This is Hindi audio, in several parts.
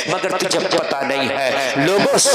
मगर तुझे पता नहीं है। लोगों से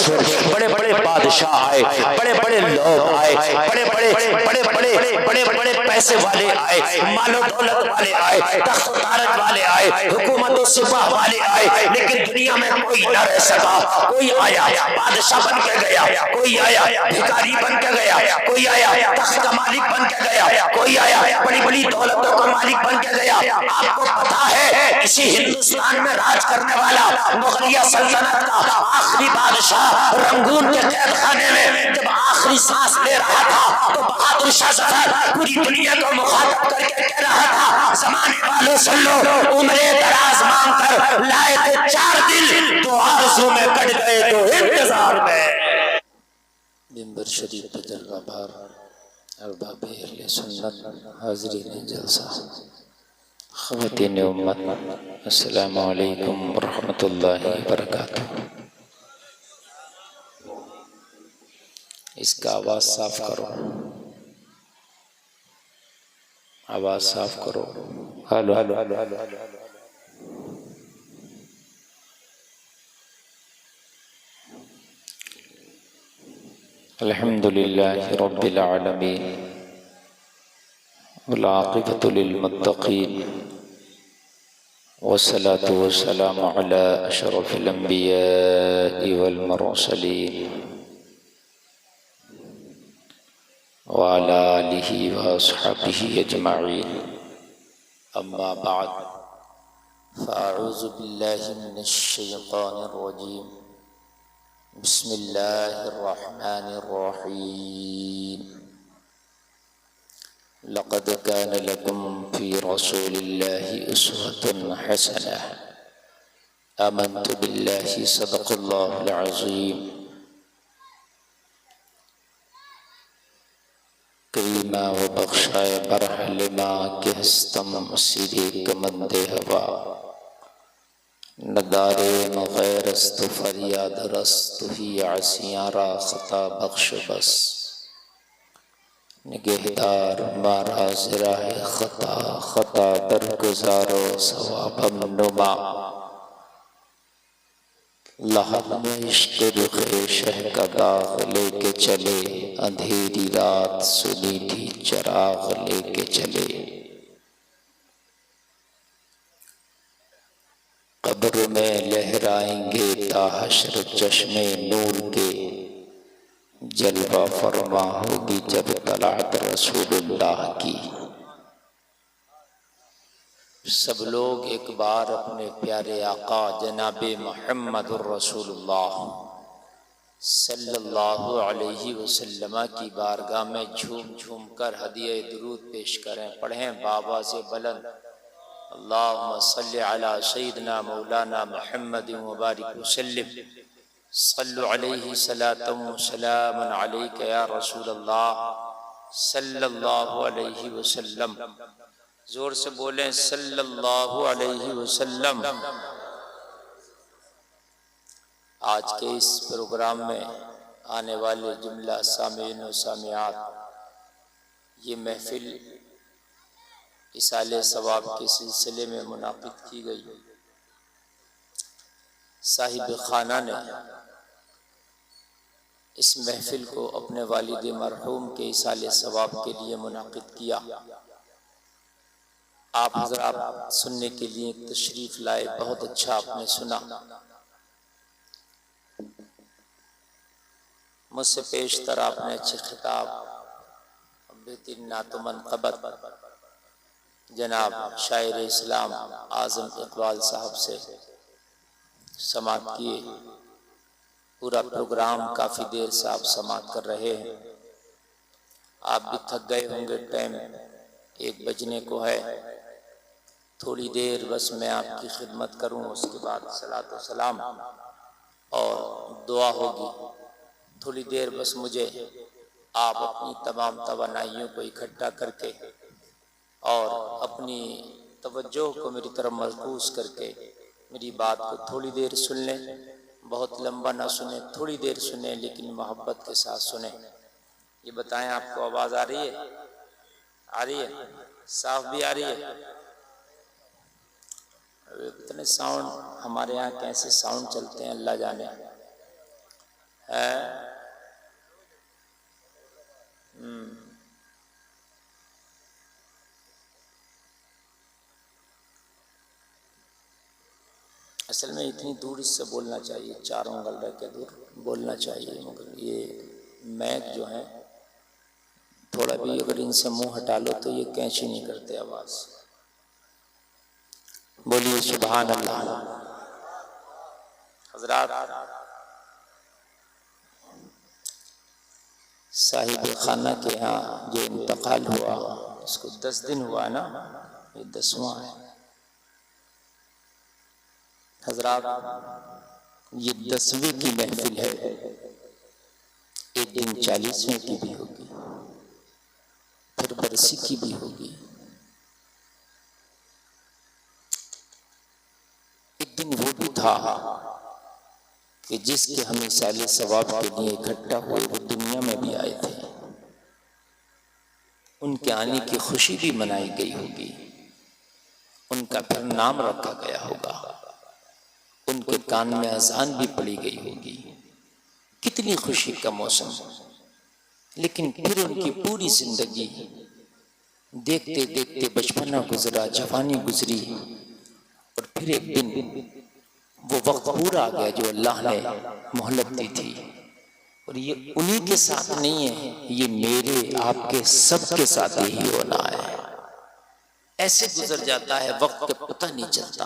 बड़े बड़े बादशाह आए, बड़े बड़े लोग आए, बड़े बड़े बड़े बड़े बड़े बड़े पैसे वाले आए, मालो दौलत वाले आए, तख्त तारज वाले आए, हुकूमत सिपाह वाले आए, लेकिन दुनिया में कोई न रह सका। कोई आया बादशाह बन के गया, कोई आया भिखारी बन के गया, कोई आया तख्त का मालिक बन के गया, कोई आया बड़ी बड़ी दौलतों का मालिक बन के गया। आपको पता है इसी हिंदुस्तान में राज करने वाला मुगलिया सल्तनत का आखिरी बादशाह रंगून के कैद खाने में जब आखिरी सांस ले रहा था तो बहादुर शाह जफर पूरी दुनिया को मुखातब करके कह रहा था, ज़माने वालों सुन लो, उम्रे दराज मांग कर लाए थे 4 दिल, तो आरज़ू में कट गए तो इंतजार में। मिंबर शरीफ पे जलवा भार अरबाब अहले सुन्नत हाज़रीन जलसा ख़वातीन उम्मत, अस्सलामु अलैकुम व रहमतुल्लाहि व बरकातुहू। इसका आवाज़ साफ करो, आवाज़ साफ करो। Hello hello hello hello hello. अल्हम्दुलिल्लाहि रब्बिल आलमीन वल आक़िबतु लिल मुत्तक़ीन वस्सलातु वस्सलामु अला अशरफिल अंबियाइ वल मुरसलीन व अला आलिहि व अस्हाबिहि अजमईन। अम्मा बाद फ़अऊज़ु बिल्लाहि मिनश शैतानिर रजीम। बिस्मिल्लाहिर रहमानिर रहीम। लक़द कान लकुम फ़ी रसूलिल्लाहि उस्वतुन हसनह। आमन्तु बिल्लाहि सदक़ल्लाहुल अज़ीम। करीमा व बख्शाए बरहलिमा के हस्तम सीधे कमंदे हवा। नदारे मग़ैरस्त फरियाद रस्त ही आसियारा ख़ता बख्श बस। निगहदार मारा ज़राह ख़ता ख़ता दरगुज़ारो सवाबम नुमा। लहद में इश्क़ रुख़े शह का दाग़ लेके चले, अंधेरी रात सुनीठी चराग़ लेके चले। कब्र में लहराएंगे ता हश्र चश्मे नूर के, जलवा फरमा होगी जब तलाअत रसूलुल्लाह की। सब लोग एक बार अपने प्यारे आका जनाबे मुहम्मदुर रसूलुल्लाह सल्लल्लाहु अलैहि वसल्लम की बारगाह में झूम झूम कर हदिया दुरूद पेश करें। पढ़ें बाबा से बुलंद, अल्लाहुम्मा सल्लि अला सय्यिदिना मौलाना मुहम्मद व बारिक वसल्लिम। सल्लु अलैहि सलातम व सलामुन अलैका या रसूलल्लाह सल्लल्लाहु अलैहि वसल्लम। जोर से बोलें सल्लल्लाहु अलैहि वसल्लम। आज के इस प्रोग्राम में आने वाले जुमला सामीन व सामियात, ये महफिल इसाले सवाब के सिलसिले में मुनाक़िद की गई। साहिब खाना ने इस महफिल को अपने वालिद मरहूम के इसाले सवाब के लिए मुनाक़िद किया। आप हज़रात सुनने के लिए तशरीफ़ लाए, बहुत अच्छा आपने सुना। मुझसे पेशतर आपने अच्छे खिताब, बेहतरीन नात मनक़बत जनाब शायर इस्लाम आज़म इक़बाल साहब से समात किए। पूरा प्रोग्राम काफ़ी देर से आप समात कर रहे हैं। आप भी थक गए होंगे, टाइम 1 बजने को है। थोड़ी देर बस मैं आपकी खिदमत करूं, उसके बाद सलातो सलाम और दुआ होगी। थोड़ी देर बस मुझे आप अपनी तमाम तवानाइयों को इकट्ठा करके और अपनी तवज्जो को मेरी तरफ मरकूज़ करके मेरी बात को थोड़ी देर सुन लें। बहुत लंबा ना सुने, थोड़ी देर सुने, लेकिन मोहब्बत के साथ सुने। ये बताएं, आपको आवाज़ आ रही है? आ रही है? साफ भी आ रही है? इतने साउंड हमारे यहाँ कैसे साउंड चलते हैं अल्लाह जाने है। असल में इतनी दूर इससे बोलना चाहिए, 4 उंगल रह के दूर बोलना चाहिए, मगर ये मैक जो है थोड़ा भी अगर इनसे मुंह हटा लो तो ये कैंची नहीं करते आवाज़। बोलिए सुभान अल्लाह। हजरात, साहिब खाना के यहाँ जो इंतकाल हुआ उसको 10 दिन हुआ ना, ये 10वां है। हजरात, ये 10वीं की महफिल है, एक दिन 40वें की भी होगी, फिर बरसी की भी होगी, एक दिन वो भी था कि जिसके हम मिसाले सवाब के लिए इकट्ठा हुए वो दुनिया में भी आए थे, उनके आने की खुशी भी मनाई गई होगी, उनका फिर नाम रखा गया होगा, उनके कान में अजान भी पड़ी गई होगी। कितनी खुशी का मौसम। लेकिन फिर उनकी पूरी जिंदगी देखते देखते बचपना गुजरा, जवानी गुजरी, और फिर एक दिन वो वक्त पूरा आ गया जो अल्लाह ने मोहलत दी थी। और ये उन्हीं के साथ नहीं है, ये मेरे आपके सबके साथ ही होना है। ऐसे गुजर जाता है वक्त का पता नहीं चलता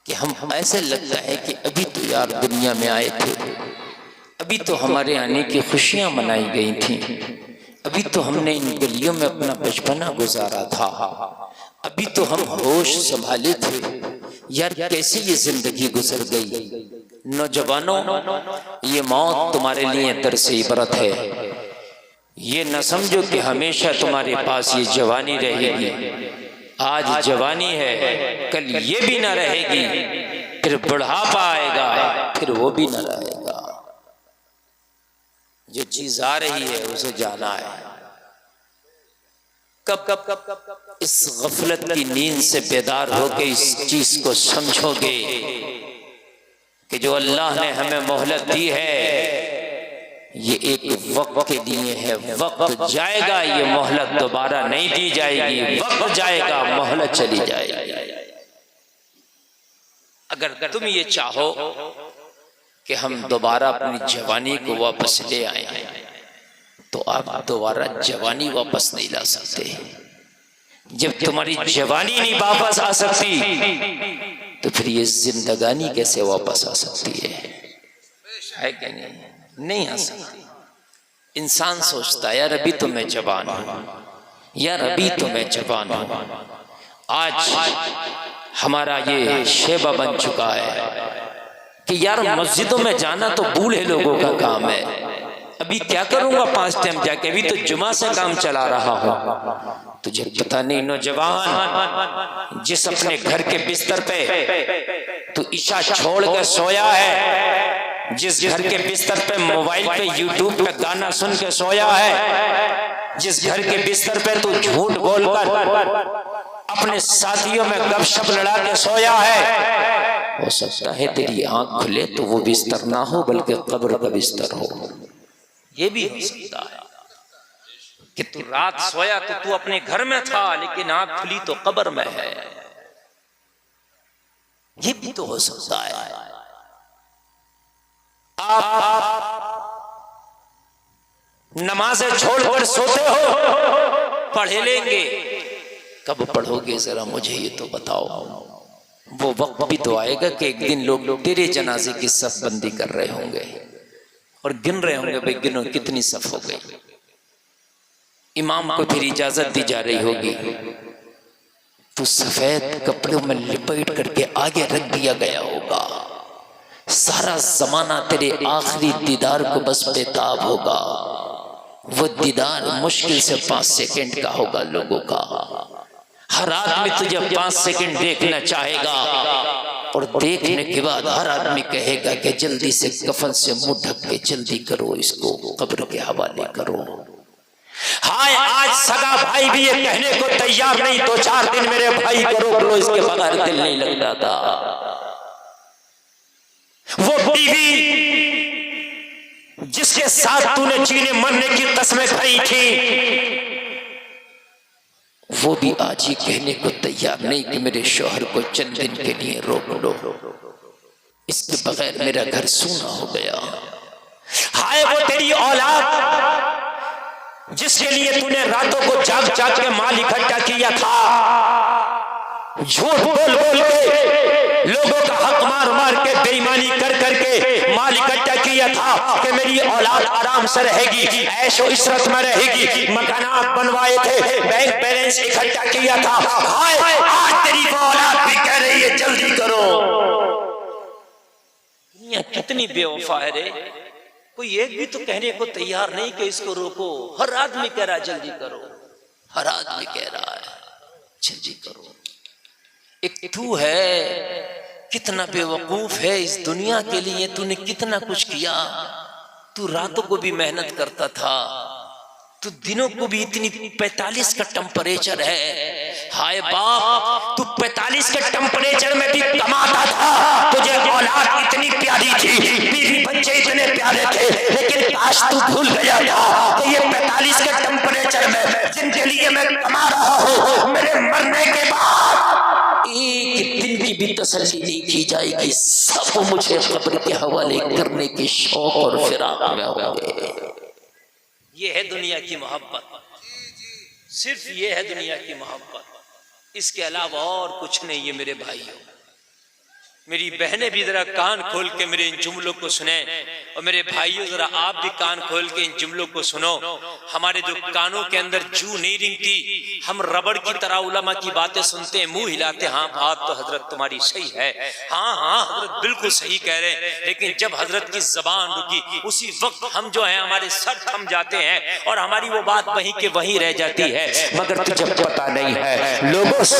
कि हम ऐसे लगता है कि अभी तो यार दुनिया में आए थे, अभी तो हमारे आने की खुशियां मनाई गई थी, अभी तो हमने इन गलियों में अपना बचपना गुजारा था, अभी तो हम होश संभाले थे, यार कैसे ये जिंदगी गुजर गई। नौजवानों, ये मौत तुम्हारे लिए दर्स इबरत है। ये न समझो कि हमेशा तुम्हारे पास ये जवानी रहेगी। आज जवानी है, कल ये भी ना रहेगी, फिर बुढ़ापा आएगा, फिर वो भी ना रहेगा। जो चीज आ रही है उसे जाना है। कब कब कब कब कब इस गफलत की नींद से बेदार होकर इस चीज को समझोगे कि जो अल्लाह ने हमें मोहलत दी है ये एक वक्त के लिए है। वक्त जाएगा, ये मोहलत दोबारा नहीं दी जाएगी। वक्त जाएगा, मोहलत चली जाएगी। अगर तुम ये चाहो कि हम दोबारा अपनी जवानी को वापस ले आए तो आप दोबारा जवानी वापस नहीं ला सकते। जब तुम्हारी जवानी नहीं वापस आ सकती तो फिर ये जिंदगानी कैसे वापस आ सकती है कि नहीं? नहीं आ सकती। इंसान सोचता है यार अभी तो मैं जवान हूं, यार अभी तो मैं जवान हूं। आज हमारा ये शेबा बन चुका है कि यार मस्जिदों में जाना तो बूढ़े लोगों का काम है, अभी क्या करूंगा 5 टाइम जाके, अभी तो जुमा से काम चला रहा हूं। तुझे पता नहीं नौजवान, जिस अपने घर के बिस्तर पे तू ईशा छोड़ के सोया है, जिस घर के बिस्तर पे मोबाइल पे यूट्यूब पे गाना सुन के सोया है, जिस घर के बिस्तर पे तू झूठ बोलकर अपने साथियों में गपशप लड़ा के सोया है, हो सकता है तेरी आंख खुले तो वो बिस्तर ना हो बल्कि कब्र का बिस्तर हो। ये भी हो सकता है कि तू रात सोया तो तू अपने घर में था लेकिन आंख खुली तो कब्र में है। ये भी तो हो सकता है। आप नमाजें छोड़कर सोते हो, पढ़े लेंगे, कब पढ़ोगे जरा मुझे ये तो बताओ। वो वक्त भी तो आएगा कि एक दिन लोग तेरे जनाजे की सफ बंदी कर रहे होंगे और गिन रहे होंगे भाई गिनो कितनी सफ हो गई। इमाम को फिर इजाजत दी जा रही होगी, तो सफेद कपड़ों में लिपट करके आगे रख दिया गया होगा। सारा जमाना तेरे आखिरी दीदार को बस बेताब होगा। वो दीदार मुश्किल से 5 सेकंड का होगा लोगों का। हर आदमी तुझे 5 सेकंड देखना चाहेगा और देखने के बाद हर आदमी कहेगा कि जल्दी से कफन से मुंह ढक के जल्दी करो, इसको कब्र के हवाले करो। हाय आज सगा भाई भी ये कहने को तैयार नहीं, तो 4 दिन मेरे भाई को रोक लो, इसके बगैर दिल नहीं लगता था। वो बीवी जिसके साथ तूने जीने मरने की कस्में खाई थी, वो भी आज ही कहने को तैयार नहीं कि मेरे शौहर को चंद दिन के लिए रोक लो, इसके बगैर मेरा घर सूना हो गया। हाय वो तेरी औलाद जिसके लिए तूने रातों को जाग जाग के माल इकट्ठा किया था, झूठ बोल बोल के लोगों का हक मार मार के बेईमानी कर करके माल इकट्ठा किया था कि मेरी औलाद आराम से रहेगी, ऐशो इशरत में रहेगी, मकानात बनवाए थे, बैंक बैलेंस इकट्ठा किया था। हाय आज तेरी वो औलाद भी कह रही है जल्दी करो। दुनिया कितनी बेवफा है रे, कोई एक भी तो कहने को तैयार नहीं कि इसको रोको। हर आदमी कह रहा है जल्दी करो, हर आदमी कह रहा है जल्दी करो। एक तू है, कितना बेवकूफ है इस दुनिया के लिए, तूने कितना कुछ किया। तू रातों को भी मेहनत करता था, तू दिनों को भी इतनी 45 का टेम्परेचर है। हाय बाप, तू 45 के टेम्परेचर में भी कमाता था, तुझे औलाद इतनी प्यारी थी, बीवी बच्चे इतने प्यारे थे, लेकिन काश तू भूल गया था कि ये 45 के टेम्परेचर में जिनके लिए मैं कमा रहा हूँ, मेरे मरने के बाद एक दिन की भी तसल्ली नहीं की जाएगी, सब मुझे कब्र के हवाले करने के शौक और फिराक में होंगे। ये है दुनिया की मोहब्बत, सिर्फ ये है दुनिया की मोहब्बत, इसके अलावा और कुछ नहीं है। मेरे भाइयों, मेरी बहनें भी जरा कान खोल के मेरे इन जुमलों को सुने, और मेरे भाइयों जरा आप भी कान खोल के इन जुमलों को सुनो। हमारे जो कानों के अंदर जू नहीं रिंगती, हम रबड़ की तरह उलमा की बातें सुनते हैं, मुंह हिलाते, हाँ बात तो हजरत तुम्हारी सही है, हाँ हाँ हजरत बिल्कुल सही कह रहे हैं, लेकिन जब हजरत की जबान रुकी उसी वक्त हम जो है हमारे सर थम जाते हैं और हमारी वो बात वहीं के वहीं रह जाती है। मगर तुझे पता नहीं है, लोगों से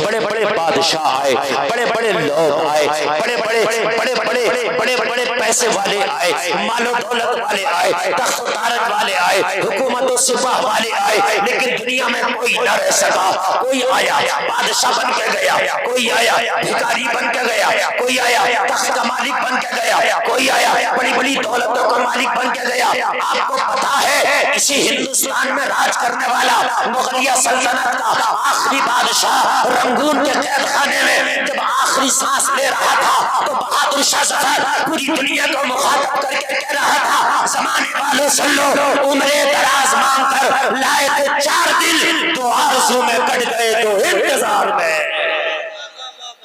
बड़े बड़े बादशाह आए, बड़े बड़े लोग आए, बड़े बड़े बड़े बड़े बड़े बड़े पैसे वाले आए, मालो दौलत वाले आए, तख्त तारत वाले आए, हुकूमत सिपाह वाले आए, लेकिन दुनिया में कोई न रह सका। कोई आया बादशाह बन के गया, कोई आया भिखारी बन के गया, कोई आया तख्त का मालिक बन के गया, कोई आया बड़ी बड़ी दौलतों का मालिक बन के गया। आपको पता है इसी हिंदुस्तान में राज करने वाला मुगलिया सल्तनत का आखिरी बादशाह रंगून के कैद खाने में जब आखिरी सांस ले रहा था, तो बहादुर शाह जफर पूरी दुनिया को मुखातब करके कह रहा था, ज़माने वालों सुन लो, उम्रे दराज मांग कर लाए थे 4 दिन, तो आरज़ू में कट गए तो इंतजार में।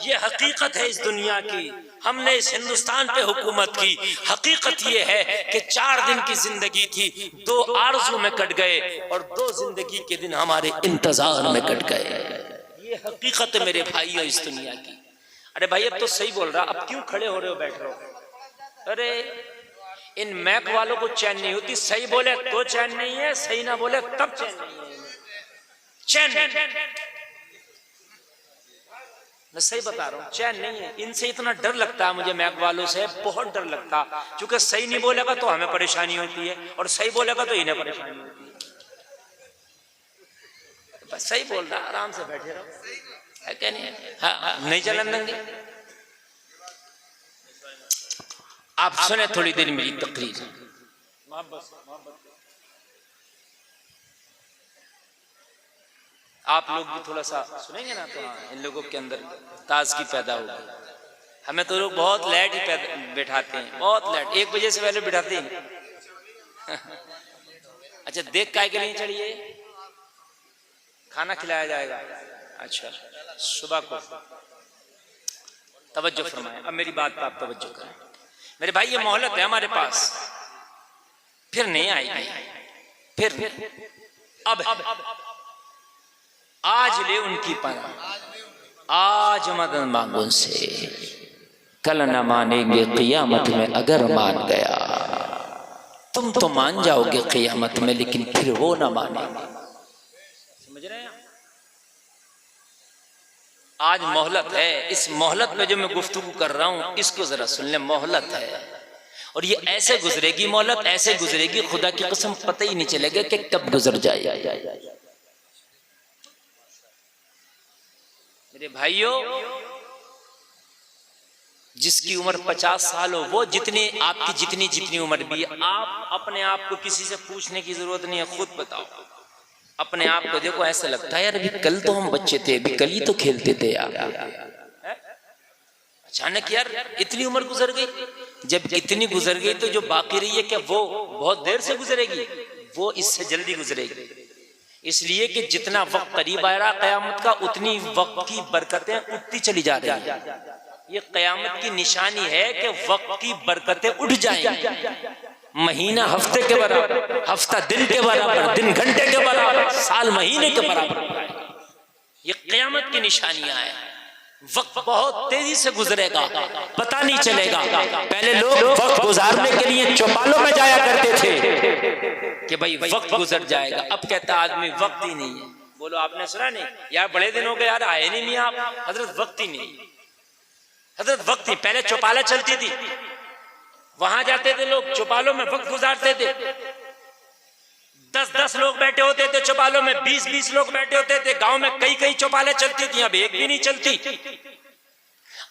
ये हकीकत है इस दुनिया की, हमने इस हिंदुस्तान पे हुकूमत की। हकीकत ये है कि 4 दिन की जिंदगी थी, 2 आरज़ू में कट गए और 2 जिंदगी के दिन हमारे इंतजार में कट गए। ये हकीकत है मेरे भाइयों इस दुनिया की। अरे भाई अब तो सही बोल रहा, अब क्यों खड़े हो रहे हो, बैठ रहे हो? अरे इन मैक वालों को चैन नहीं होती, सही बोले तो चैन नहीं है, सही ना बोले तब चैन नहीं है, चैन नहीं। मैं सही बता रहा हूँ, चैन नहीं है। इनसे इतना डर लगता है मुझे, मैक वालों से बहुत डर लगता, क्योंकि सही नहीं बोलेगा तो हमें परेशानी होती है और सही बोलेगा तो इन्हें परेशानी होती है। बस सही बोल रहा, आराम से बैठे रहो, है क्या नहीं है? हाँ, नहीं चलन देंगे। आप सुने थोड़ी देर मेरी तकरीर, आप लोग भी थोड़ा सा सुनेंगे ना तो हाँ, इन लोगों के अंदर ताजगी पैदा होगी। हमें तो लोग बहुत लेट ही बैठाते हैं, बहुत लेट, 1 बजे से पहले बैठाते हैं। अच्छा, देख काय के लिए चढ़िए, खाना खिलाया जाएगा। अच्छा, सुबह को तवज्जो फरमाएं। अब मेरी बात पर आप तवज्जो करें मेरे भाई, ये मोहलत है हमारे पास, फिर नहीं आएगी, फिर अब आज ले उनकी पनाह, आज मदद मांगो उनसे, कल न मानेंगे क़ियामत में अगर मान गया। तुम तो मान जाओगे क़ियामत में, लेकिन फिर वो न मानेंगे। समझ रहे हैं? आज मोहलत है, इस मोहलत में जो मैं गुफ्तगू कर रहा हूं इसको जरा सुन ले। मोहलत है और ये ऐसे गुजरेगी, मोहलत ऐसे गुजरेगी, खुदा की कसम पता ही नहीं चलेगा कि कब गुजर जाए। मेरे भाइयों, जिसकी उम्र 50 साल हो, वो जितनी आपकी जितनी उम्र भी है, आप अपने आप को किसी से पूछने की जरूरत नहीं है, खुद बताओ। अपने आप को देखो, ऐसा लगता है यार अभी कल तो हम बच्चे थे, अभी कल ही तो खेलते थे यार, अचानक यार इतनी उम्र गुजर गई। जब इतनी गुजर गई तो जो बाकी रही है क्या वो बहुत देर से गुजरेगी? वो इससे जल्दी गुजरेगी। इसलिए कि जितना वक्त करीब आ रहा कयामत का, उतनी वक्त की बरकतें उठती चली जा रही है। ये कयामत की निशानी है कि वक्त की बरकतें उठ जाएंगी। महीना हफ्ते के बराबर, हफ्ता दिन के बराबर, दिन घंटे के बराबर, साल महीने के बराबर। ये कयामत की निशानियां हैं। वक्त बहुत तेजी से गुजरेगा, पता नहीं चलेगा। पहले लोग वक्त गुजारने के लिए चौपालों में जाया करते थे कि भाई वक्त गुजर जाएगा। अब कहता आदमी वक्त ही नहीं है। बोलो आपने सुना नहीं यार, बड़े दिन हो गए यार, आए नहीं आप। हजरत वक्त ही नहीं, हजरत वक्त ही। पहले चौपाला चलती थी, वहां जाते थे लोग, चौपालों में वक्त गुजारते थे। 10-10 लोग बैठे होते थे चौपालों में, 20-20 लोग बैठे होते थे। गांव में कई चौपालें चलती थी, अब एक भी नहीं चलती।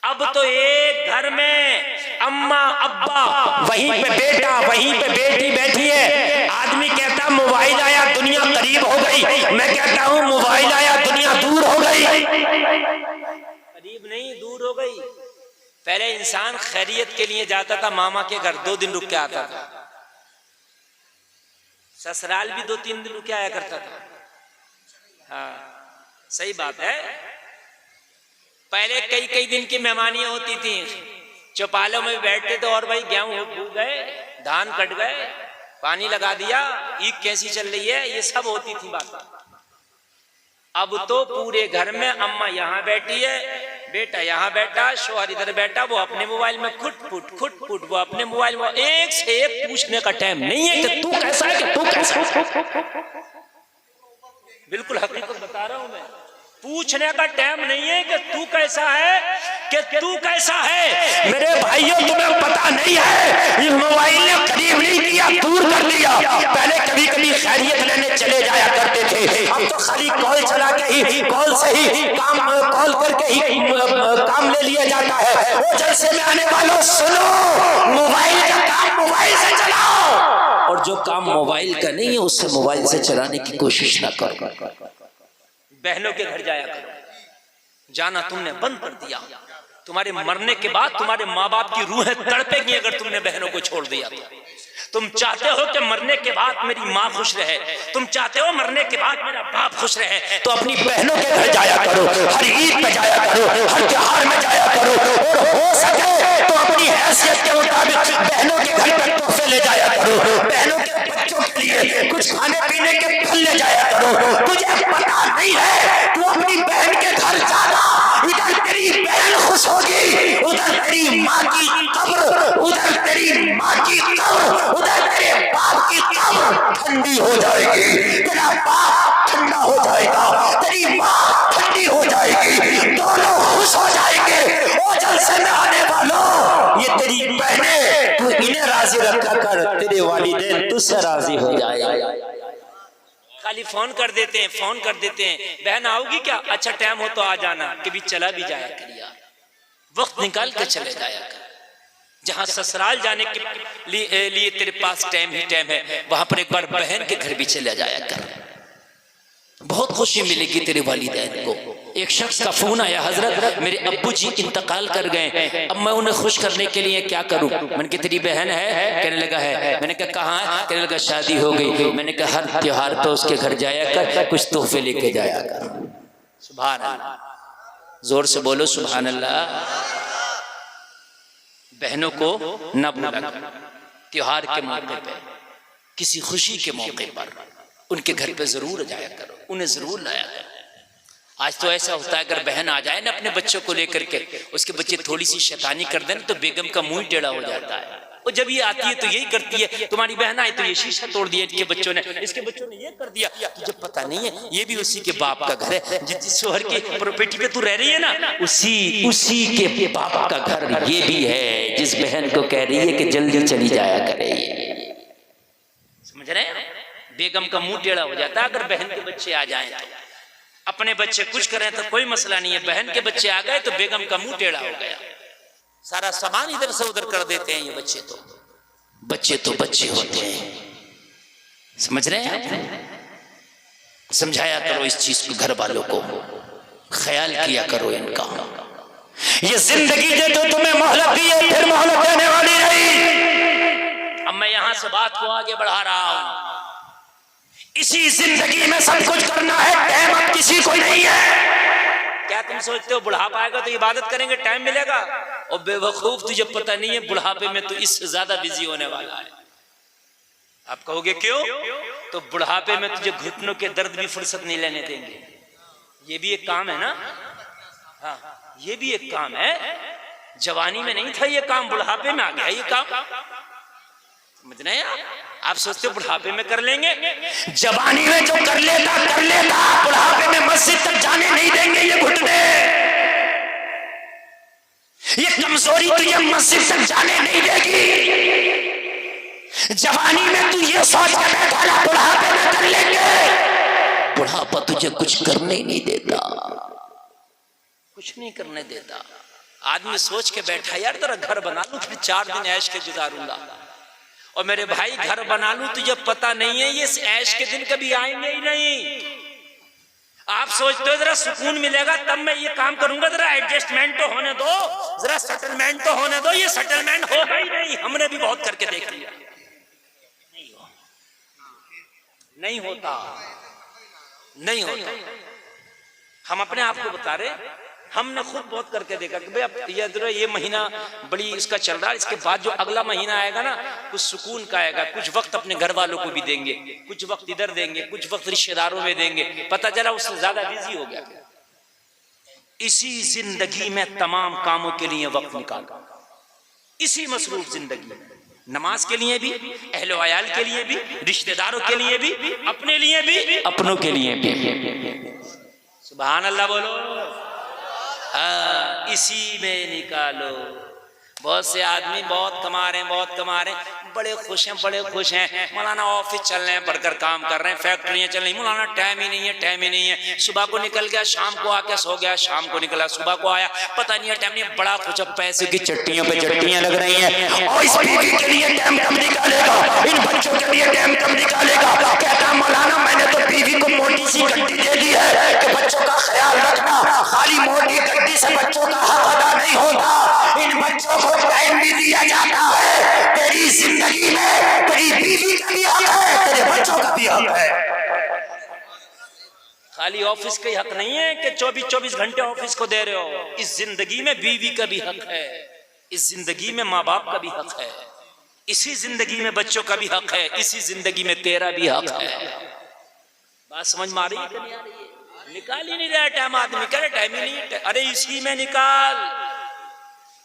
अब तो एक घर में अम्मा अब्बा, वहीं पे बेटा, वहीं पे बेटी बैठी है। आदमी कहता मोबाइल आया दुनिया करीब हो गई, मैं कहता हूँ मोबाइल आया दुनिया दूर हो गई। करीब नहीं, दूर हो गई। पहले इंसान खैरियत के लिए जाता था मामा के घर, 2 दिन रुक के आता था। ससुराल भी 2-3 दिन रुक के आया करता था। हाँ सही बात है। पहले कई दिन की मेहमानियां होती थी, चौपालों में बैठते थे और भाई गेहूं फूक गए, धान कट गए, पानी लगा दिया, ईद कैसी चल रही है, ये सब होती थी बात। अब तो पूरे घर में अम्मा यहाँ बैठी है, बेटा यहाँ बैठा, शोहर इधर बैठा, वो अपने मोबाइल में खुट वो अपने मोबाइल में। एक से एक पूछने का टाइम नहीं है कि तू कैसा है, कि तू कैसा है। बिल्कुल हकीकत बता रहा हूं मैं। पूछने का टाइम नहीं है कि तू कैसा है, कि तू कैसा है। मेरे भाइयों तुम्हें पता नहीं है, इस मोबाइल ने करीब नहीं किया, दूर कर दिया। पहले कभी खैरियत लेने चले जाया करते थे, अब तो खाली कॉल चला के ही, कॉल से ही काम, कॉल करके ही काम ले लिया जाता है। वो जलसे में आने वालों सुनो, मोबाइल का काम मोबाइल से चलाओ, और जो काम मोबाइल का नहीं है उससे मोबाइल से चलाने की कोशिश ना करो। बहनों के घर जाया करो, जाना तुमने बंद कर दिया। तुम्हारे मरने के बाद तुम्हारे माँ बाप की रूहें तड़पेंगी अगर तुमने बहनों को छोड़ दिया तो। तुम चाहते हो कि मरने के बाद मेरी माँ खुश रहे, तुम चाहते हो मरने के बाद मेरा बाप खुश रहे, तो अपनी बहनों के घर जाया करो, हर ईद पे जाया करो, हर त्योहार में जाया करो, और हो सके तो अपनी हैसियत के मुताबिक बहनों के घर पे तोहफे ले जाया करो, बहनों के बच्चों के लिए कुछ खाने पीने के फल ले जाया करो। तुझे पता नहीं है, तू अपनी बहन के घर जाना, इधर तेरी बहन खुश होगी, उधर तेरी माँ की कब्र, उधर तेरी माँ की कब्र, उधर तेरे बाप की कब्र ठंडी हो जाएगी, तेरा बाप ठंडा हो जाएगा, तेरी माँ ठंडी हो जाएगी, दोनों खुश हो जाएंगे। ओ जलसे में आने वालों, ये तेरी बहनें, तू इन्हें राजी रखा कर, तेरे वालिदैन तुझसे राजी हो जाएगा। खाली फोन कर देते हैं, बहन आओगी क्या, अच्छा टाइम हो तो आ जाना, कभी चला भी जाया करिया, वक्त निकाल के चले जाया कर। जहां ससुराल जाने के लिए तेरे पास टाइम है, वहां पर एक बार बहन के घर भी चला जाया कर, बहुत खुशी मिलेगी तेरे वालिदैन को। एक शख्स का फोन आया, हजरत मेरे अब्बू जी इंतकाल कर गए, अब मैं उन्हें खुश करने के लिए क्या करूं। मैंने कहा तेरी बहन है, कहने लगा है। मैंने कहा कहाँ है, कहने लगा शादी हो गई। मैंने कहा हर त्योहार पे उसके घर जाया कर, कुछ तोहफे लेके जाया कर। सुभान अल्लाह, जोर से बोलो सुभान अल्लाह। बहनों को न भूला, त्योहार के मौके पे, किसी खुशी के मौके पर उनके घर पे जरूर जाया करो, उन्हें जरूर लाया करो। आज तो ऐसा होता है अगर बहन आ जाए ना अपने बच्चों को लेकर के, उसके बच्चे थोड़ी सी शैतानी कर दें तो बेगम का मुंह टेढ़ा हो जाता है। और जब ये आती है तो यही करती है, तुम्हारी बहन आई तो ये शीशा तोड़ दिया इनके बच्चों ने, इसके बच्चों ने ये कर दिया। तुझे पता नहीं है ये भी उसी के बाप का घर है, जिस शोहर की प्रॉपर्टी पे तू रह रही है ना, उसी के बाप का घर ये भी है, जिस बहन को कह रही है कि जल्दी चली जाया करे। समझ रहे हैं, बेगम का मुंह टेढ़ा हो जाता है अगर बहन के बच्चे आ जाए तो। अपने बच्चे कुछ करें तो कोई मसला नहीं है, बहन के बच्चे आ गए तो बेगम का मुंह टेढ़ा हो गया, सारा सामान इधर से उधर कर देते हैं। ये बच्चे तो बच्चे होते हैं, समझ रहे हैं? समझाया करो इस चीज को, घर वालों को ख्याल किया करो इनका। ये जिंदगी जो तुम्हें मोहलत दी है फिर मोहलत देने वाली नहीं। अब मैं यहां से बात को आगे बढ़ा रहा हूं। इसी जिंदगी में सब कुछ करना है, टाइम अब किसी को नहीं है। क्या तुम सोचते हो बुढ़ापा आएगा तो इबादत करेंगे, टाइम मिलेगा? और बेवकूफ, तुझे पता नहीं है बुढ़ापे में तो इससे ज्यादा बिजी होने वाला है। आप कहोगे क्यों? तो बुढ़ापे में तुझे घुटनों के दर्द भी फुर्सत नहीं लेने देंगे। ये भी एक काम है ना, हाँ ये भी एक काम है। जवानी में नहीं था ये काम, बुढ़ापे में आ गया ये काम, समझ रहे हैं आप सोचते हो बुढ़ापे में कर लेंगे, जवानी में जो कर लेता बुढ़ापे में मस्जिद तक जाने नहीं देंगे ये घुटने। ये कमजोरी तुझे मस्जिद तक जाने नहीं देगी। जवानी में तू ये सोच के बैठा ना बुढ़ापे में कर लेंगे, बुढ़ापा तुझे कुछ करने ही नहीं देता, कुछ नहीं करने देता। आदमी सोच के बैठा यार तेरा घर बना लूं फिर 4 दिन ऐश के गुजारूंगा। और मेरे भाई घर बना लूं तुझे पता नहीं है ये ऐश के दिन कभी आएंगे ही नहीं। आप सोचते हो जरा सुकून मिलेगा तब मैं ये काम करूंगा, जरा एडजस्टमेंट तो होने दो, जरा सेटलमेंट तो होने दो। ये सेटलमेंट होगा ही नहीं, हमने भी बहुत करके देख लिया, नहीं होता। हम अपने आप को बता रहे, हमने खुद बहुत करके देखा कि भाई अब ये महीना बड़ी इसका चल रहा है, इसके बाद जो अगला महीना आएगा ना कुछ सुकून का आएगा, कुछ वक्त अपने घर वालों को भी देंगे, कुछ वक्त इधर देंगे, कुछ वक्त रिश्तेदारों में देंगे। पता चला उससे ज्यादा बिजी हो गया। इसी जिंदगी में तमाम कामों के लिए वक्त निकाला, इसी मसरूफ जिंदगी में, नमाज के लिए भी, अहलो अयाल के लिए भी, रिश्तेदारों के लिए भी, अपने लिए भी, अपनों के लिए भी। सुभान अल्लाह बोलो। इसी में निकालो। बहुत से आदमी बहुत कमा रहे हैं, बड़े खुश हैं, मौलाना ऑफिस चल रहे हैं, बढ़कर काम कर रहे हैं, फैक्ट्रियां चल रही, मौलाना टाइम ही नहीं है। सुबह को निकल गया, शाम को आके सो गया, शाम को निकला, सुबह को आया, पता नहीं है टाइम नहीं है। बड़ा कुछ पैसे की चट्टियों पे चट्टियां लग रही हैं, और इस बीवी के लिए टाइम कम निकालेगा, इन बच्चों के लिए टाइम कम निकालेगा। कहता मौलाना मैंने तो बीवी को मोटी सी गड्डी दे दी है कि बच्चों का ख्याल रखना, खाली मोटी गड्डी से बच्चों का हक अदा नहीं होता, इन बच्चों को टाइम भी दिया जाता है। तेरी जिंदगी में तेरी बीवी का भी हक है, तेरे बच्चों का भी हक है। खाली ऑफिस का ही हक नहीं है कि 24 घंटे ऑफिस को दे रहे हो। इस जिंदगी में बीवी का भी हक है, इस जिंदगी में माँ बाप का भी हक है, इसी जिंदगी में बच्चों का भी हक है, इसी जिंदगी में तेरा भी हक है। बात समझ में आ रही है कि नहीं आ रही है? निकाल ही नहीं रहा टाइम, आदमी कह रहे टाइम ही नहीं। अरे इसी में निकाल,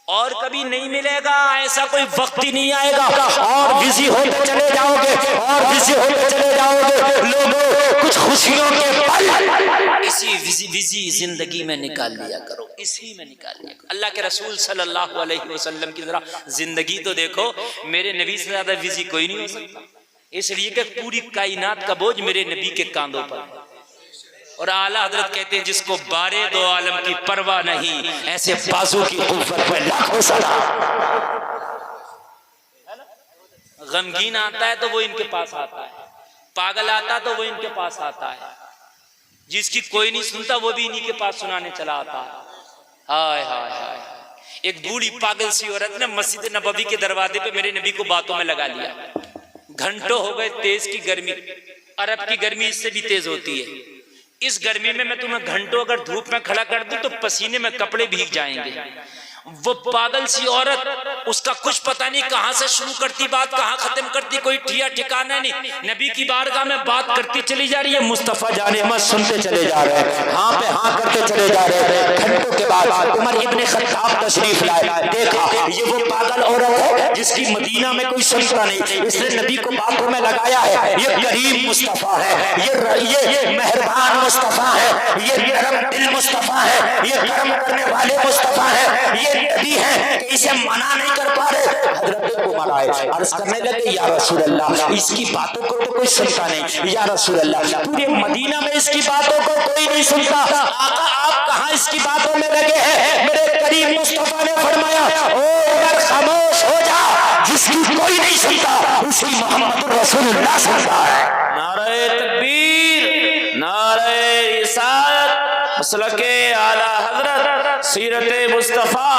और कभी नहीं मिलेगा, ऐसा कोई वक्त ही नहीं आएगा। और बिजी होते चले जाओगे, और बिजी होते चले जाओगे। लोगों कुछ खुशियों के पल इसी बिजी जिंदगी में निकाल लिया करो, इसी में निकाल लिया करो। अल्लाह के रसूल सल्लल्लाहु अलैहि वसल्लम की जरा जिंदगी तो देखो, मेरे नबी से ज्यादा बिजी कोई नहीं हो सकता, इसलिए कि पूरी कायनात का बोझ मेरे नबी के कांधों पर है। और आला हजरत कहते हैं जिसको बारे दो आलम की परवाह नहीं, ऐसे बाजू की कुव्वत में लाखों सलाम। गमगीन आता है तो वो इनके पास आता है, पागल आता तो वो इनके पास आता है, जिसकी कोई नहीं सुनता वो भी इन्हीं के पास सुनाने चला आता है। हाय हाय हाय। एक बूढ़ी पागल सी औरत ने मस्जिद नबवी के दरवाजे पे मेरे नबी को बातों में लगा लिया। घंटों हो गए, तेज की गर्मी, अरब की गर्मी इससे भी तेज होती है। इस गर्मी में मैं तुम्हें घंटों अगर धूप में खड़ा कर दूं तो पसीने में कपड़े भीग जाएंगे। वो पागल सी औरत, उसका कुछ पता नहीं कहां से शुरू करती बात, कहां खत्म करती, कोई ठिया ठिकाना नहीं। नबी की बारगाह में बात करती चली जा रही है, मुस्तफा जाने मत सुनते चले जा रहे हैं, हाँ पे हाँ करते चले जा रहे हैं। घंटों के बाद उमर इब्ने खत्ताब तशरीफ लाए, देखा ये वो पागल औरत है जिसकी मदीना में कोई सुनता नहीं, इसने नबी को बातों में लगाया है। ये करीम मुस्तफा है, ये मेहरबान मुस्तफा है, ये नरम दिल मुस्तफा है, ये करम करने वाले मुस्तफा है, ये नबी है, इसे मना नहीं कर पा रहे। हजरत फरमा रहा है। अर्ज करने लगे या रसूल अल्लाह, इसकी बातों को तो कोई सुनता नहीं। या रसूल अल्लाह, पूरे मदीना में इसकी बातों को कोई नहीं सुनता। आका आप कहां इसकी बातों में लगे हैं? मेरे करीम मुस्तफा ने फरमाया, ओ उमर खामोश हो जा, जिसकी कोई नहीं सुनता उसी मोहम्मद रसूलुल्लाह सुनता है। नारे तकबीर, नारे रिसालत, मसलके आला हजरत, सीरत मुस्तफा,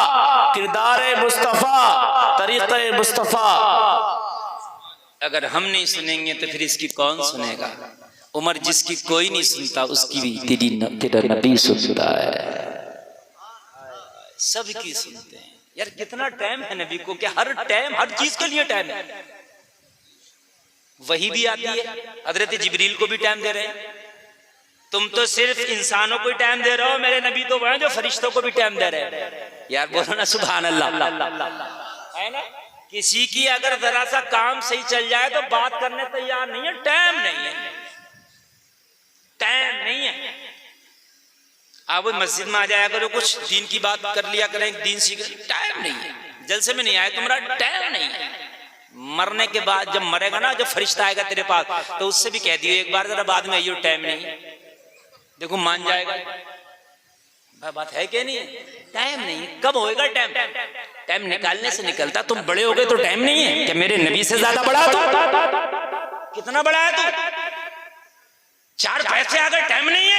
किरदार मुस्तफा, तरीक़े मुस्तफा। अगर हम नहीं सुनेंगे तो फिर इसकी कौन सुनेगा? उमर जिसकी कोई नहीं सुनता उसकी भी तेरा नबी सुनता है। सबकी सुनते हैं। यार कितना टाइम है नबी को, क्या हर टाइम हर चीज के लिए टाइम है। वही भी आती है, हजरत जिब्रील को भी टाइम दे रहे हैं। तुम तो सिर्फ इंसानों को टाइम दे रहे हो, मेरे नबी तो वह जो फरिश्तों को भी टाइम दे रहे हैं। यार बोलो ना सुभान अल्लाह, है ना? किसी की अगर जरा सा काम सही चल जाए तो बात करने तैयार नहीं है, टाइम नहीं है, टाइम नहीं है। आप मस्जिद में आ जाया करो, कुछ दीन की बात कर लिया करें, दीन सीख, टाइम नहीं है। जलसे में नहीं आए तुम्हारा टाइम नहीं है। मरने के बाद जब मरेगा ना, जब फरिश्ता आएगा तेरे पास, तो उससे भी कह दियो एक बार जरा बाद में आइयो, टाइम नहीं है। देखो मान जाएगा। बात है क्या? नहीं है, टाइम नहीं है। कब होएगा टाइम? टाइम निकालने से निकलता। तुम बड़े हो गए तो टाइम नहीं है क्या? मेरे नबी से ज्यादा बड़ा तू? कितना बड़ा है तू? 4 पैसे आ गए, टाइम नहीं है।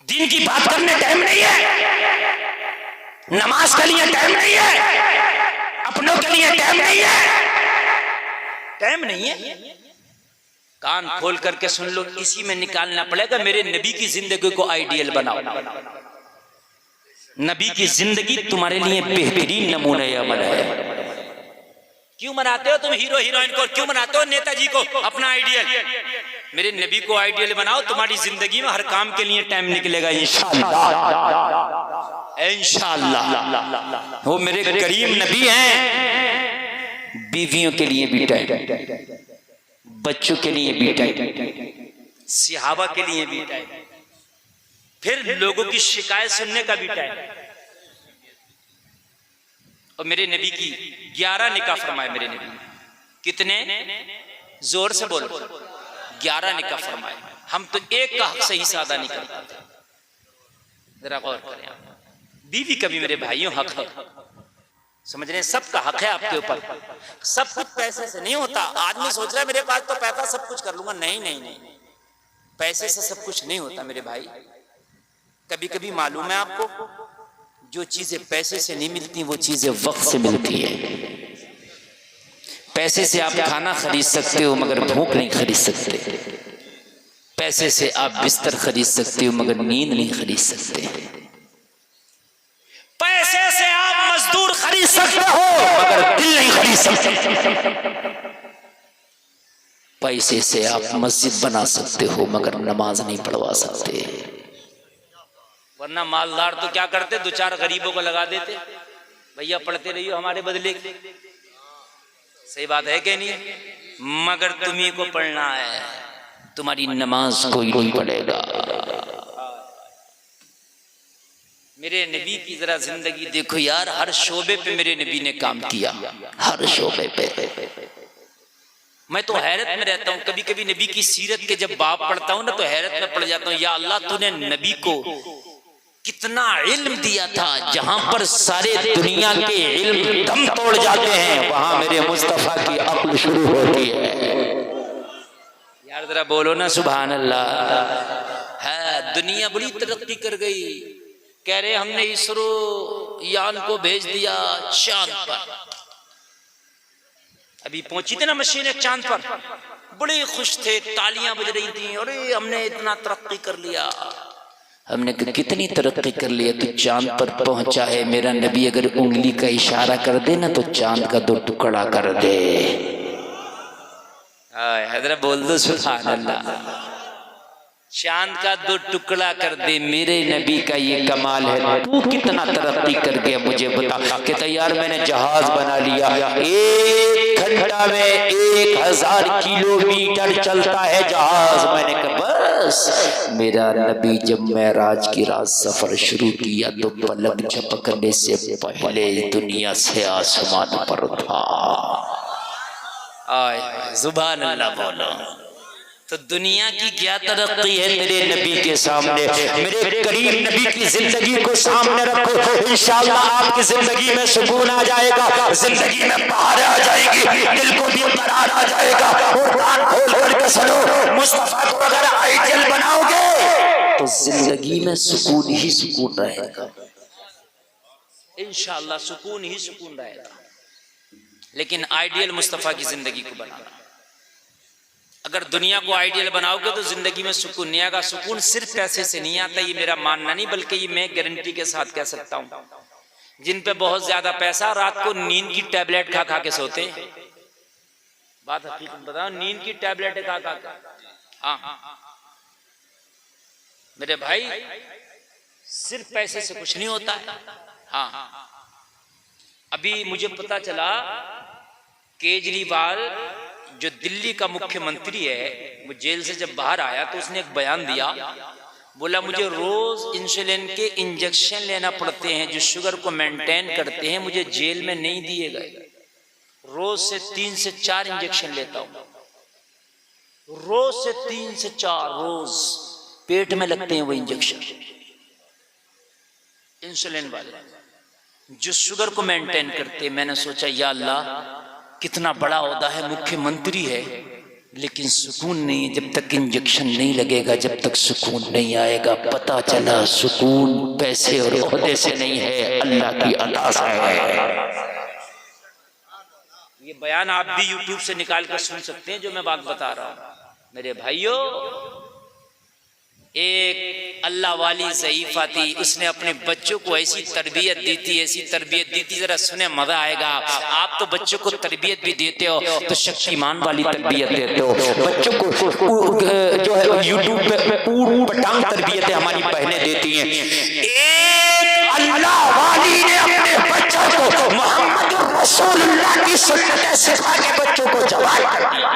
दिन की बात करने टाइम नहीं है। नमाज के लिए टाइम नहीं है। अपनों के लिए टाइम नहीं है। टाइम नहीं है। कान खोल करके सुन लो, इसी में निकालना पड़ेगा। मेरे नबी की जिंदगी को आइडियल बनाओ। नबी की जिंदगी तुम्हारे लिए बेहतरीन नमूने अमल है। क्यों मनाते हो तुम हीरो हीरोइन को? क्यों मनाते हो नेताजी को अपना आइडियल? मेरे नबी को आइडियल बनाओ, तुम्हारी जिंदगी में हर काम के लिए टाइम निकलेगा इंशाअल्लाह, इंशाअल्लाह। वो मेरे करीम नबी हैं। बीवियों के लिए भी टाइम, बच्चों के लिए भी टाइम, सहाबा के लिए भी टाइम, फिर लोगों की शिकायत सुनने का भी टाइम। और मेरे नबी की 11 निकाह फरमाए। मेरे नबी कितने? जोर से बोलो। 11 निकाह फरमाए। हम तो एक का हक सही से अदा नहीं कर पाते। जरा गौर करें आप। बीवी का भी मेरे भाइयों हक है, समझ रहे हैं? सबका हक है आपके ऊपर। सब कुछ पैसे से नहीं होता। आदमी सोच रहा है मेरे पास तो पैसा, सब कुछ कर लूंगा। नहीं नहीं नहीं, पैसे से सब कुछ नहीं होता मेरे भाई। कभी कभी मालूम है आपको, जो चीजें पैसे से नहीं मिलती वो चीजें वक्त से मिलती है। पैसे से आप खाना खरीद सकते हो मगर भूख नहीं खरीद सकते। पैसे से आप बिस्तर खरीद सकते हो मगर नींद नहीं खरीद सकते। पैसे से आप मजदूर खरीद सकते हो मगर दिल नहीं खरीद सकते। पैसे से आप मस्जिद बना सकते हो मगर नमाज नहीं पढ़वा सकते। वरना मालदार तो क्या करते, 2-4 गरीबों को लगा देते, भैया पढ़ते रहिए हमारे बदले। सही बात है कि नहीं? मगर तुम्ही को पढ़ना है, तुम्हारी नमाज कोई नहीं पढ़ेगा। मेरे नबी की जरा जिंदगी देखो यार, हर शोबे पे मेरे नबी ने काम किया, हर शोबे पे। मैं तो हैरत में रहता हूँ। कभी कभी नबी की सीरत के जब बाप पढ़ता हूँ ना तो हैरत में पड़ जाता हूँ। या अल्लाह, तूने नबी को कितना इल्म दिया था। जहां पर सारे दुनिया के इल्म दम तोड़ जाते हैं, वहां मेरे मुस्तफा की अक्ल शुरू होती है। यार जरा बोलो ना सुभान अल्लाह। है दुनिया बड़ी तरक्की कर गई। कह रहे हमने इसरो यान को भेज दिया चांद पर। अभी पहुंची थी ना मशीन चांद पर, बड़े खुश थे, तालियां बज रही थी, अरे हमने इतना तरक्की कर लिया। हमने कितनी तरक्की कर लिया, तो चांद पर पहुंचा है। मेरा नबी अगर उंगली का इशारा कर दे ना तो चांद का 2 टुकड़ा कर दे। हजरत बोल दो सुभान अल्लाह। चांद का 2 टुकड़ा कर दे, मेरे नबी का ये कमाल है। तू कितना तरक्की कर गया मुझे बता। कहता यार मैंने जहाज बना लिया, एक 1 घंटा में 1000 किलोमीटर चलता है जहाज। मैंने कहा बस मेरा नबी जब मेराज की रात सफर शुरू किया तो पलक झपकने से पहले दुनिया से आसमान पर था। आय जुबान अल्लाह बोलो। तो दुनिया की क्या तरक्की है मेरे नबी के सामने, मेरे करीम नबी की जिंदगी को सामने रखो, इंशाअल्लाह आपकी जिंदगी में सुकून आ जाएगा, जिंदगी में बहार आ जाएगी, दिल को भी करार आ जाएगा। और कान खोल कर सुनो, मुस्तफा को अगर आइडियल बनाओगे तो जिंदगी में सुकून ही सुकून रहेगा। इंशाअल्लाह सुकून ही सुकून रहेगा। लेकिन आइडियल मुस्तफा की जिंदगी को बनाना, अगर दुनिया को आइडियल बनाओगे तो जिंदगी में सुकून नहीं आएगा। सुकून सिर्फ पैसे से नहीं आता, ये मेरा मानना नहीं, बल्कि ये मैं गारंटी के साथ कह सकता हूँ। जिन पे बहुत ज्यादा पैसा, रात को नींद की टैबलेट खा खा के सोते हैं। बात हकीकत बताओ, नींद की टैबलेट खा खा के। हाँ मेरे भाई, सिर्फ पैसे से कुछ नहीं होता है। हाँ अभी मुझे पता चला केजरीवाल जो दिल्ली का मुख्यमंत्री है, वो जेल से जब बाहर आया तो उसने एक बयान दिया, बोला मुझे रोज इंसुलिन के इंजेक्शन लेना पड़ते हैं जो शुगर को मेंटेन करते हैं, मुझे जेल में नहीं दिए गए। रोज से 3 से 4 इंजेक्शन लेता हूं, रोज से 3 से 4 रोज पेट में लगते हैं वो इंजेक्शन, इंसुलिन वाले जो शुगर को मेंटेन करते हैं। मैंने सोचा या अल्लाह, कितना बड़ा ओहदा है, मुख्यमंत्री है, लेकिन सुकून नहीं है। जब तक इंजेक्शन नहीं लगेगा, जब तक सुकून नहीं आएगा। पता चला सुकून पैसे और ओहदे से नहीं है, अल्लाह की अता से है। ये बयान आप भी यूट्यूब से निकाल कर सुन सकते हैं जो मैं बात बता रहा हूं। मेरे भाइयों, एक अल्लाह वाली ज़ईफ़ा थी, उसने अपने बच्चों को ऐसी तरबियत दी थी, ऐसी तरबियत दी थी, जरा सुने मजा आएगा। आप तो बच्चों को तरबियत भी देते हो तो शक्तिमान वाली तरबियत देते हो। बच्चों को जो है यूट्यूब पे ऊट पटांग तरबियतें हमारी बहनें देती हैं। एक अल्लाह वाली ने अपने बच्चों को मोहम्मद रसूलुल्लाह की सुन्नतें सिखा के बच्चों को जवान कर दिया।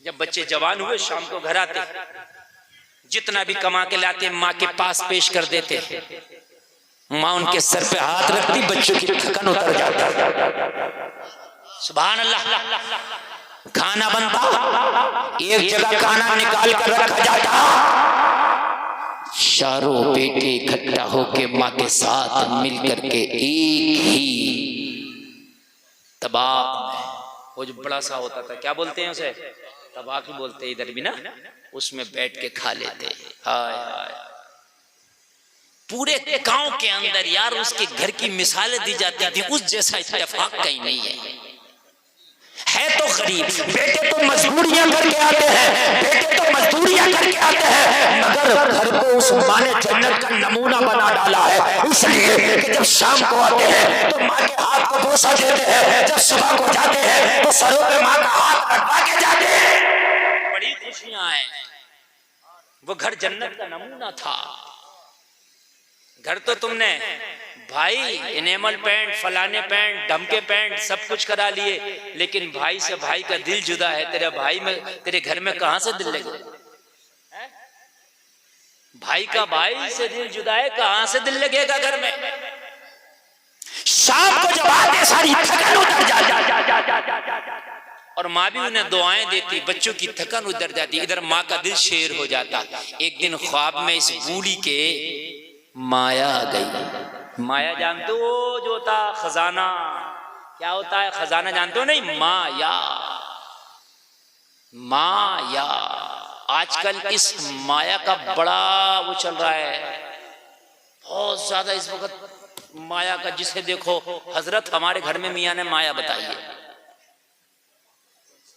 जब बच्चे जवान हुए, शाम को घर आते, जितना भी कमा के लाते माँ के पास पेश कर देते। माँ उनके सर पे हाथ रखती, बच्चों की थकन उतर जाता। सुभान अल्लाह। खाना बनता, एक जगह खाना निकाल कर रखा जाता, चारों बेटे इकट्ठा होके माँ के साथ मिल करके एक ही तबाक, वो जो बड़ा सा होता था, क्या बोलते हैं उसे, तबाक ही बोलते इधर भी ना, उसमें बैठ के खा लेते। हाय हाय, पूरे गांव के अंदर यार उसके घर की मिसालें दी जाती थी, उस जैसा इत्तेफाक कहीं नहीं है तो गरीब, बेटे तो मजदूरियां करके आते हैं, बेटे तो मजदूरियां करके आते हैं, मगर घर को उस माँ ने जन्नत का नमूना बना डाला है। इसलिए कि जब शाम को आते हैं तो माँ के हाथ को बोसा देते हैं, जब सुबह को जाते हैं तो सरों पे माँ का हाथ रखवा के जाते हैं। बड़ी खुशियां हैं। वो घर जन्नत का नमूना था। घर तो तुमने भाई इनेमल पेंट, फलाने पेंट, ढमके पेंट सब कुछ करा लिए, लेकिन भाई से भाई का दिल जुदा है। तेरे भाई में, तेरे घर में कहां से दिल लगे? भाई का भाई से दिल जुदा है, कहां से दिल लगेगा घर में? शाम को जब आते सारी थकान उतर जाती और माँ भी उन्हें दुआएं देती, बच्चों की थकान उतर जाती, इधर माँ का दिल शेर हो जाता। एक दिन ख्वाब में इस बूढ़ी के माया आ गई। माया जानते हो जो होता खजाना, क्या होता है खजाना जानते हो? नहीं, माया। माया आजकल इस माया का बड़ा वो चल रहा है, बहुत ज्यादा इस वक्त माया का। जिसे देखो हजरत हमारे घर में मियाँ ने माया बताई है,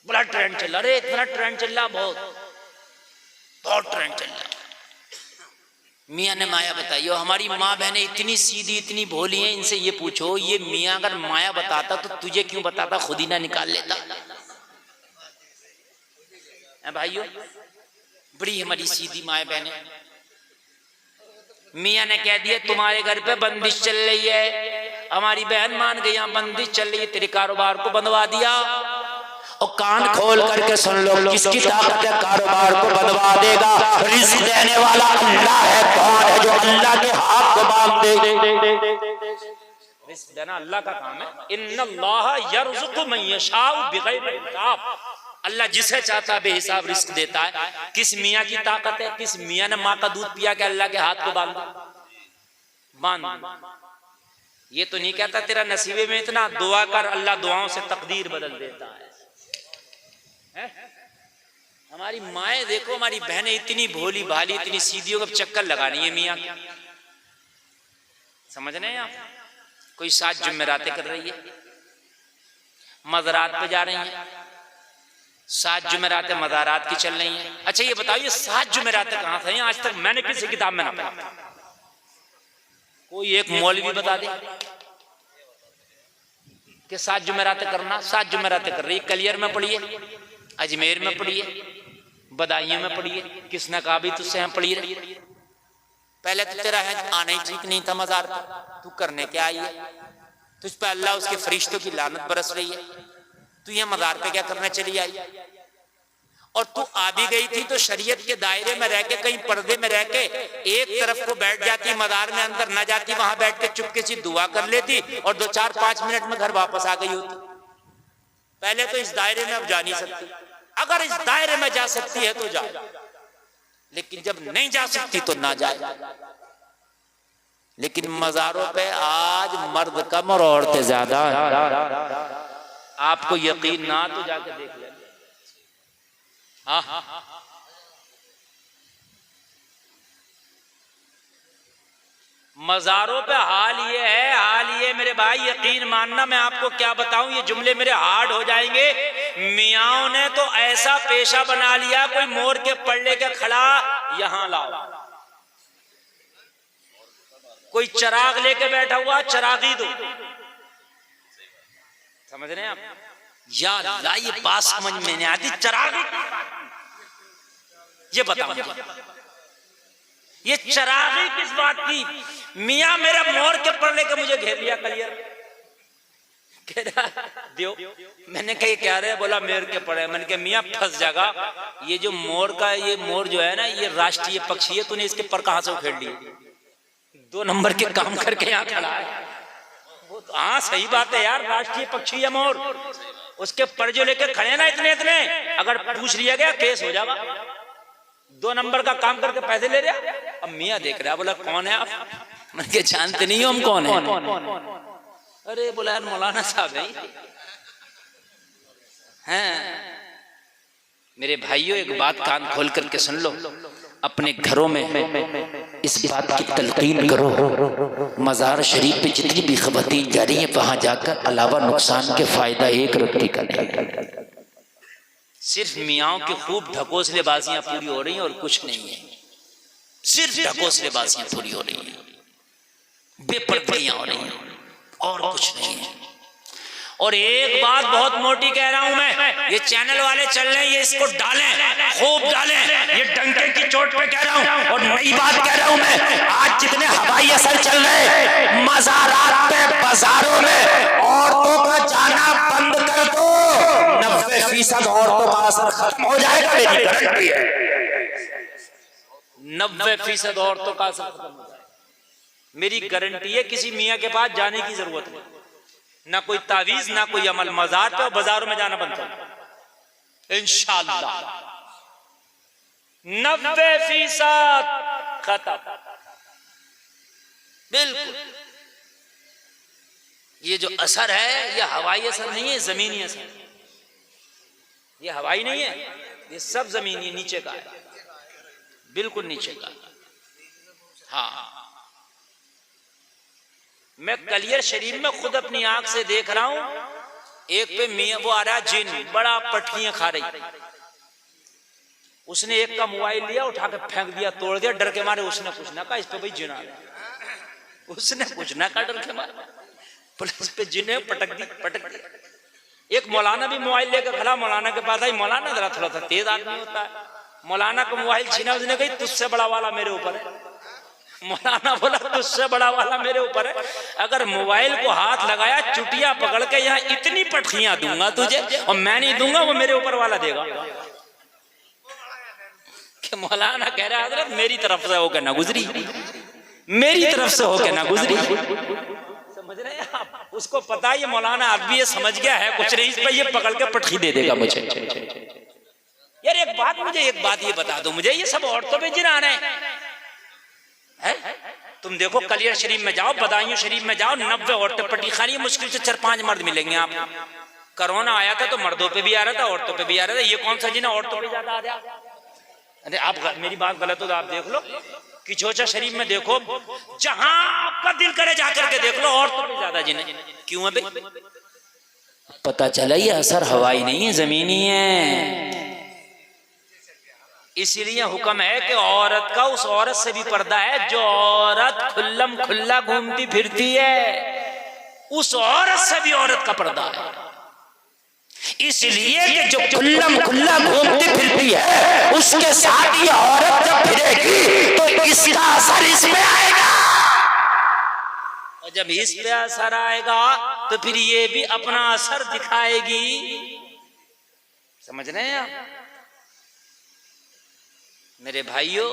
बड़ा ट्रेंड चल रहा। अरे इतना ट्रेंड चल रहा, बहुत ट्रेंड चल रहा। मियाँ ने माया बताई। और हमारी माँ बहनें इतनी सीधी, इतनी भोली हैं, इनसे ये पूछो ये मियाँ अगर माया बताता तो तुझे क्यों बताता, खुद ही ना निकाल लेता? भाइयों, बड़ी हमारी सीधी माँ बहनें। मियाँ ने कह दिया तुम्हारे घर पे बंदिश चल रही है, हमारी बहन मान गई, यहाँ बंदिश चल रही है, तेरे कारोबार को बंधवा दिया। और कान खोल करके सुन लो, किसकी ताकत है कारोबार को बंधवा देगा? रिस्क देने वाला अल्लाह है। कौन है जो अल्लाह के हाथ को बांध दे? रिस्क देना अल्लाह का काम है। इन्नल्लाह यर्ज़ुक़ु मन यशाअ बिग़ैरि हिसाब। अल्लाह जिसे चाहता बेहिसाब रिस्क देता है। किस मियाँ की ताकत है? किस मियाँ ने माँ का दूध पिया के अल्लाह के हाथ को बांध? ये तो नहीं कहता तेरा नसीबे में इतना, दुआ कर, अल्लाह दुआओं से तकदीर बदल देता है। हमारी माएँ देखो, हमारी बहनें इतनी भोली भाली, इतनी सीधियों का चक्कर लगानी है मियाँ, समझ रहे हैं आप? कोई 7 जुमेरातें कर रही है, मज़ारात पे जा रही है, 7 जुमेरातें मज़ारात की चल रही हैं। अच्छा ये बताओ, ये 7 जुमेरातें कहाँ से? आज तक मैंने किसी किताब में ना पढ़ा। कोई एक मौलवी बता दे कि 7 जुमेरातें करना। 7 जुमेरातें कर रही है, कलियर में पढ़िए, अजमेर में पढ़िए, बदायूं में पढ़िए, किसने कहा भी तुझसे हम पढ़ी रही? पहले तो तेरा है आना ही ठीक नहीं था मजार पर, तू करने क्या आई है? तुझ पे अल्लाह उसके फरिश्तों की लानत बरस रही है, तू ये मजार पे क्या करने चली आई? और तू आ भी गई थी तो शरीयत के दायरे में रह के, कहीं पर्दे में रह के एक तरफ को बैठ जाती, मजार में अंदर न जाती, वहां बैठ के चुपके से दुआ कर लेती और 2-4-5 मिनट में घर वापस आ गई होती। पहले तो इस दायरे में अब जा नहीं सकती, अगर इस दायरे में जा सकती है तो जा, लेकिन जब नहीं जा सकती तो ना जाए। लेकिन मजारों पे आज मर्द कम और औरतें ज्यादा। आपको यकीन ना तो जाके देख ले। मजारों पे हाल ये मेरे भाई, यकीन मानना, मैं आपको क्या बताऊं, ये जुमले मेरे हार्ड हो जाएंगे। मियाओं ने तो ऐसा पेशा बना लिया, कोई मोर के पल्ले के खड़ा यहां लाओ, कोई चराग लेके बैठा हुआ, चरागी दो। समझ रहे हैं आप? या अल्लाह, ये बात समझ में नहीं आती। चरागी ये बताओ, ये चरागी किस बात की? मियाँ मेरा मोर के पल्ले के मुझे घेर लिया कलियर, कह रहा दियो। मैंने कहा क्या रहे? बोला मेरे के पड़े। मैंने कहा मियाँ फंस जाएगा, ये जो मोर का, ये मोर जो है ना, ये राष्ट्रीय पक्षी है, तूने इसके पर कहां से उखेड़ लिए? 2 नंबर के काम करके यहाँ खड़ा है। हाँ सही बात है यार, राष्ट्रीय पक्षी है मोर, उसके पर जो लेकर खड़े ना इतने इतने, अगर पूछ लिया गया केस हो जाएगा। 2 नंबर का काम करके पैसे ले रहा। अब मियाँ देख रहा, बोला कौन है आप? मैंने कहा जानते नहीं हो हम कौन है? अरे बोला यार मौलाना साहब हैं। मेरे भाइयों, एक बात कान खोल करके सुन लो, अपने घरों में इस बात की तलकीन करो, मज़ार शरीफ पे जितनी भी ख़वातीन जा रही हैं, वहां जाकर अलावा नुकसान के फायदा एक रत्ती का नहीं। सिर्फ मियाओं की खूब ढकोसलेबाजियां पूरी हो रही हैं और कुछ नहीं है। सिर्फ ढकोसलेबाजियां पूरी हो रही हैं, बेपर्दियां हो रही हैं और कुछ नहीं है। और एक बात बहुत मोटी कह रहा हूं मैं, ये चैनल वाले चल रहे हैं, ये इसको डालें, खूब डालें, ये डंके की चोट पे कह रहा हूं। और नई बात कह रहा हूं मैं, आज जितने हवाई असर चल रहे हैं मज़ारात पे, बाजारों में औरतों का जाना बंद कर दो, 90% औरतों का असर खत्म हो जाएगा, मेरी गारंटी है। 90% औरतों का असर खत्म हो जाएगा, मेरी गारंटी है। किसी मियाँ के पास जाने की जरूरत नहीं, ना कोई तावीज, ना कोई अमल। मज़ार पे और बाजारों में जाना बंद कर इंशाअल्लाह। 90% खत्म, बिल्कुल। ये जो असर है, ये हवाई असर नहीं है, जमीनी असर। ये हवाई नहीं है, ये सब जमीनी नीचे का है, बिल्कुल नीचे का। हाँ, मैं कलियर शरीफ में खुद अपनी आंख से देख रहा हूं, एक पे मियां वो आ रहा जिन, बड़ा पटकियां खा रही, उसने एक का मोबाइल लिया, उठा के फेंक दिया, तोड़ दिया, डर के मारे। उसने कुछ ना कहा, इस पे भाई जिन आ रहा, उसने कुछ ना कहा, डर के मारे, पुलिस पे जिन है, पटक दी। एक मौलाना भी मोबाइल लेकर खड़ा, मौलाना के पास आई, मौलाना जरा थोड़ा सा तेज आदमी होता है, मौलाना का मोबाइल छीना, उसने कही तुझसे बड़ा वाला मेरे ऊपर है। मौलाना बोला तुझसे बड़ा वाला मेरे ऊपर है, अगर मोबाइल को हाथ लगाया चुटिया पकड़ के यहाँ इतनी पटखियां दूंगा तुझे, और मैं नहीं दूंगा, वो मेरे ऊपर वाला देगा। कि मौलाना कह रहा है हजरत मेरी तरफ से होकर ना गुजरी, मेरी तरफ से होकर ना गुजरी। समझ रहे हैं आप? उसको पता है ये मौलाना आदमी ये समझ गया है कुछ नहीं, इस पर ये पकड़ के पटखी दे देगा मुझे। यार एक बात ये बता दो मुझे, ये सब औरतों पे जिना है? तुम देखो कलियर शरीफ में जाओ, बदायूं शरीफ में जाओ, 90 औरतें पट्टी खा रही, मुश्किल से 4-5 मर्द मिलेंगे आप। कोरोना आया था तो मर्दों पे भी आ रहा था, औरतों पे भी आ रहा था, ये कौन सा जिना औरतों पे ज्यादा आ रहा? अरे आप मेरी बात गलत हो तो आप देख लो, किचोचा शरीफ में देखो, जहां आपका दिल करे जाकर के देख लो, औरतों पे ज्यादा जिन है। क्यों है भाई? पता चला ये असर हवाई नहीं है, जमीनी है। इसीलिए हुक्म है कि औरत का उस औरत से भी पर्दा है जो औरत खुल्लम खुल्ला घूमती फिरती है, उस औरत से भी औरत का पर्दा है। इसलिए कि जो खुल्लम खुल्ला घूमती फिरती है उसके साथ ये औरत जब फिरेगी तो इसका असर इसमें आएगा, और जब इस पे असर आएगा तो फिर ये भी अपना असर दिखाएगी। समझ रहे हैं आप मेरे भाइयों?